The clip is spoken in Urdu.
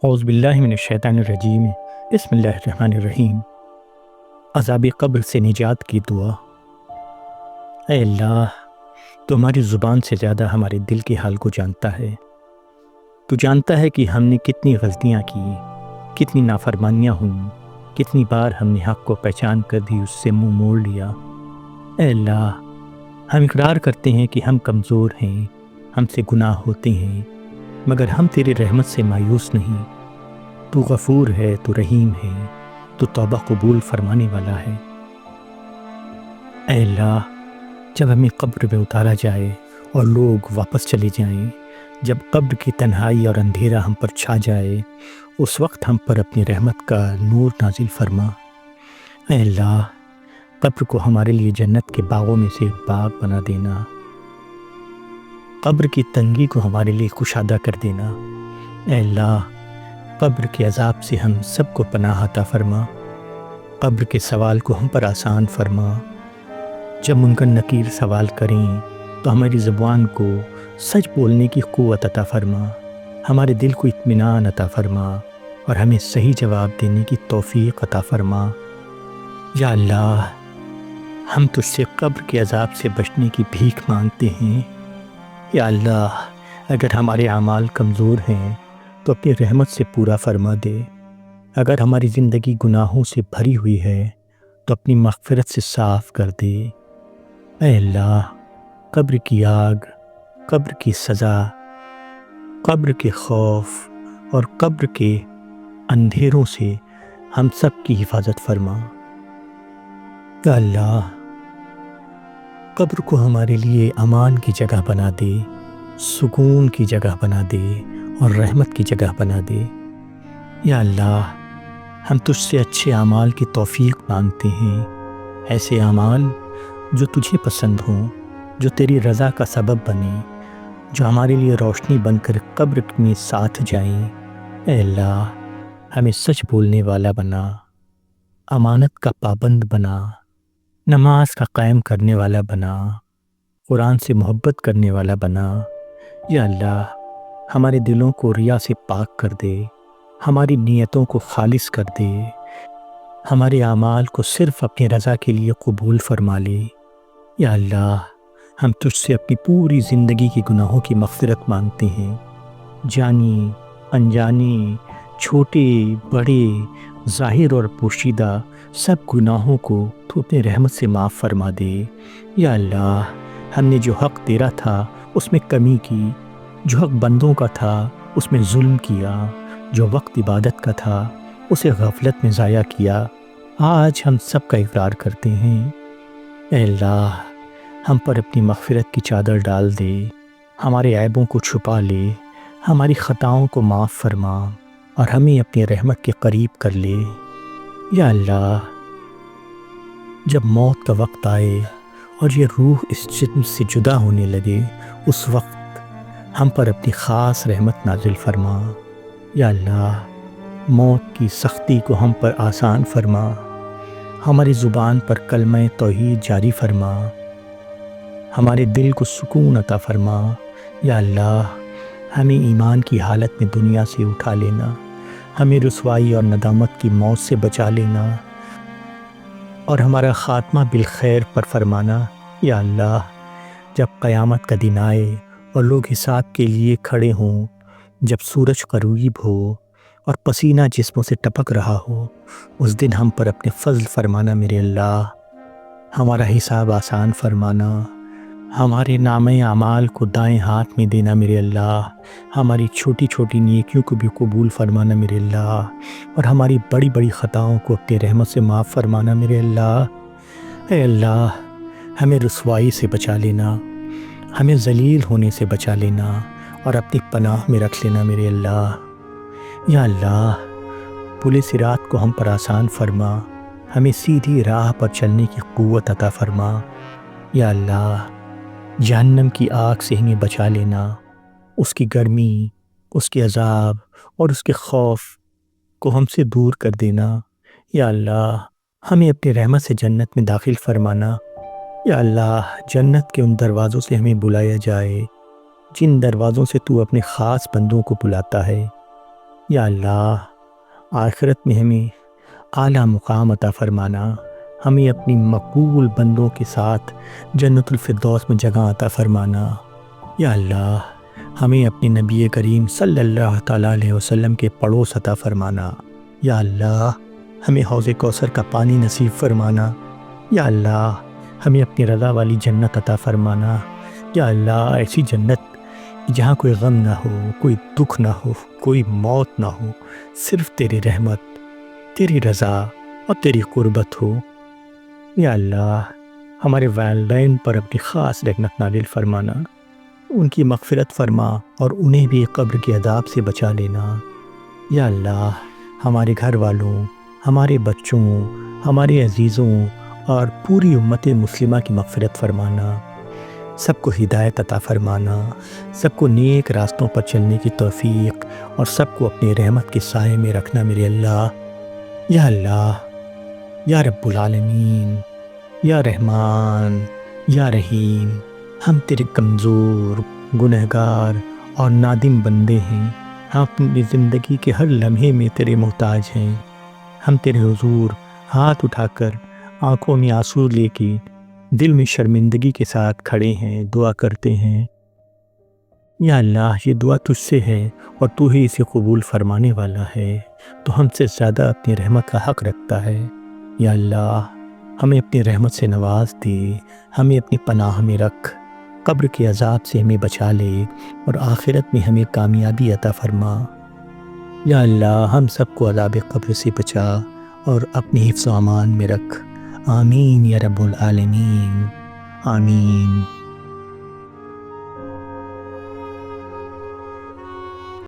اعوذ باللہ من الشیطان الرجیم بسم اللہ الرحمن الرحیم۔ عذاب قبر سے نجات کی دعا۔ اے اللہ، تو ہماری زبان سے زیادہ ہمارے دل کے حال کو جانتا ہے۔ تو جانتا ہے کہ ہم نے کتنی غلطیاں کی، کتنی نافرمانیاں ہوئیں، کتنی بار ہم نے حق کو پہچان کر بھی اس سے منہ موڑ لیا۔ اے اللہ، ہم اقرار کرتے ہیں کہ ہم کمزور ہیں، ہم سے گناہ ہوتے ہیں، مگر ہم تیرے رحمت سے مایوس نہیں۔ تو غفور ہے، تو رحیم ہے، تو توبہ قبول فرمانے والا ہے۔ اے اللہ، جب ہمیں قبر میں اتارا جائے اور لوگ واپس چلے جائیں، جب قبر کی تنہائی اور اندھیرا ہم پر چھا جائے، اس وقت ہم پر اپنی رحمت کا نور نازل فرما۔ اے اللہ، قبر کو ہمارے لیے جنت کے باغوں میں سے ایک باغ بنا دینا۔ قبر کی تنگی کو ہمارے لیے کشادہ کر دینا۔ اے اللہ، قبر کے عذاب سے ہم سب کو پناہ عطا فرما۔ قبر کے سوال کو ہم پر آسان فرما۔ جب منکر نکیر سوال کریں تو ہماری زبان کو سچ بولنے کی قوت عطا فرما، ہمارے دل کو اطمینان عطا فرما اور ہمیں صحیح جواب دینے کی توفیق عطا فرما۔ یا اللہ، ہم تجھ سے قبر کے عذاب سے بچنے کی بھیک مانگتے ہیں۔ یا اللہ، اگر ہمارے اعمال کمزور ہیں تو اپنی رحمت سے پورا فرما دے۔ اگر ہماری زندگی گناہوں سے بھری ہوئی ہے تو اپنی مغفرت سے صاف کر دے۔ اے اللہ، قبر کی آگ، قبر کی سزا، قبر کے خوف اور قبر کے اندھیروں سے ہم سب کی حفاظت فرما۔ یا اللہ، قبر کو ہمارے لیے امان کی جگہ بنا دے، سکون کی جگہ بنا دے اور رحمت کی جگہ بنا دے۔ یا اللہ، ہم تجھ سے اچھے اعمال کی توفیق مانگتے ہیں، ایسے اعمال جو تجھے پسند ہوں، جو تیری رضا کا سبب بنیں، جو ہمارے لیے روشنی بن کر قبر میں ساتھ جائیں۔ اے اللہ، ہمیں سچ بولنے والا بنا، امانت کا پابند بنا، نماز کا قائم کرنے والا بنا، قرآن سے محبت کرنے والا بنا۔ یا اللہ، ہمارے دلوں کو ریا سے پاک کر دے، ہماری نیتوں کو خالص کر دے، ہمارے اعمال کو صرف اپنی رضا کے لیے قبول فرما لے۔ یا اللہ، ہم تجھ سے اپنی پوری زندگی کے گناہوں کی مغفرت مانگتے ہیں، جانی انجانی، چھوٹے بڑے، ظاہر اور پوشیدہ سب گناہوں کو تو اپنے رحمت سے معاف فرما دے۔ یا اللہ، ہم نے جو حق تیرا تھا اس میں کمی کی، جو حق بندوں کا تھا اس میں ظلم کیا، جو وقت عبادت کا تھا اسے غفلت میں ضائع کیا، آج ہم سب کا اقرار کرتے ہیں۔ اے اللہ، ہم پر اپنی مغفرت کی چادر ڈال دے، ہمارے عیبوں کو چھپا لے، ہماری خطاؤں کو معاف فرما اور ہمیں اپنی رحمت کے قریب کر لے۔ یا اللہ، جب موت کا وقت آئے اور یہ روح اس جسم سے جدا ہونے لگے، اس وقت ہم پر اپنی خاص رحمت نازل فرما۔ یا اللہ، موت کی سختی کو ہم پر آسان فرما، ہماری زبان پر کلمہ توحید جاری فرما، ہمارے دل کو سکون عطا فرما۔ یا اللہ، ہمیں ایمان کی حالت میں دنیا سے اٹھا لینا، ہمیں رسوائی اور ندامت کی موت سے بچا لینا اور ہمارا خاتمہ بالخیر پر فرمانا۔ یا اللہ، جب قیامت کا دن آئے اور لوگ حساب کے لیے کھڑے ہوں، جب سورج قریب ہو اور پسینہ جسموں سے ٹپک رہا ہو، اس دن ہم پر اپنے فضل فرمانا میرے اللہ، ہمارا حساب آسان فرمانا، ہمارے نامہ اعمال کو دائیں ہاتھ میں دینا میرے اللہ، ہماری چھوٹی چھوٹی نیکیوں کو بھی قبول فرمانا میرے اللہ، اور ہماری بڑی بڑی خطاؤں کو اپنی رحمت سے معاف فرمانا میرے اللہ۔ اے اللہ، ہمیں رسوائی سے بچا لینا، ہمیں ذلیل ہونے سے بچا لینا اور اپنی پناہ میں رکھ لینا میرے اللہ۔ یا اللہ، پل صراط کو ہم پر آسان فرما، ہمیں سیدھی راہ پر چلنے کی قوت عطا فرما۔ یا اللہ، جہنم کی آگ سے ہمیں بچا لینا، اس کی گرمی، اس کے عذاب اور اس کے خوف کو ہم سے دور کر دینا۔ یا اللہ، ہمیں اپنی رحمت سے جنت میں داخل فرمانا۔ یا اللہ، جنت کے ان دروازوں سے ہمیں بلایا جائے جن دروازوں سے تو اپنے خاص بندوں کو بلاتا ہے۔ یا اللہ آخرت میں ہمیں اعلیٰ مقام عطا فرمانا، ہمیں اپنی مقبول بندوں کے ساتھ جنت الفردوس میں جگہ عطا فرمانا۔ یا اللہ ہمیں اپنے نبی کریم صلی اللہ تعالیٰ علیہ وسلم کے پڑوس عطا فرمانا۔ یا اللہ ہمیں حوض کوثر کا پانی نصیب فرمانا۔ یا اللہ ہمیں اپنی رضا والی جنت عطا فرمانا۔ یا اللہ ایسی جنت جہاں کوئی غم نہ ہو، کوئی دکھ نہ ہو، کوئی موت نہ ہو، صرف تیری رحمت، تیری رضا اور تیری قربت ہو۔ یا اللہ ہمارے والدین پر اپنی خاص رحمت نازل فرمانا، ان کی مغفرت فرما اور انہیں بھی قبر کے عذاب سے بچا لینا۔ یا اللہ ہمارے گھر والوں، ہمارے بچوں، ہمارے عزیزوں اور پوری امت مسلمہ کی مغفرت فرمانا، سب کو ہدایت عطا فرمانا، سب کو نیک راستوں پر چلنے کی توفیق اور سب کو اپنی رحمت کے سائے میں رکھنا میرے اللہ۔ یا اللہ یا رب العالمین، یا رحمان، یا رحیم، ہم تیرے کمزور، گنہگار اور نادم بندے ہیں۔ ہم اپنی زندگی کے ہر لمحے میں تیرے محتاج ہیں۔ ہم تیرے حضور ہاتھ اٹھا کر، آنکھوں میں آنسو لے کے، دل میں شرمندگی کے ساتھ کھڑے ہیں، دعا کرتے ہیں۔ یا اللہ یہ دعا تجھ سے ہے اور تو ہی اسے قبول فرمانے والا ہے، تو ہم سے زیادہ اپنی رحمت کا حق رکھتا ہے۔ یا اللہ ہمیں اپنی رحمت سے نواز دے، ہمیں اپنی پناہ میں رکھ، قبر کے عذاب سے ہمیں بچا لے اور آخرت میں ہمیں کامیابی عطا فرما۔ یا اللہ ہم سب کو عذاب قبر سے بچا اور اپنی حفظ و امان میں رکھ۔ آمین یا رب العالمین، آمین۔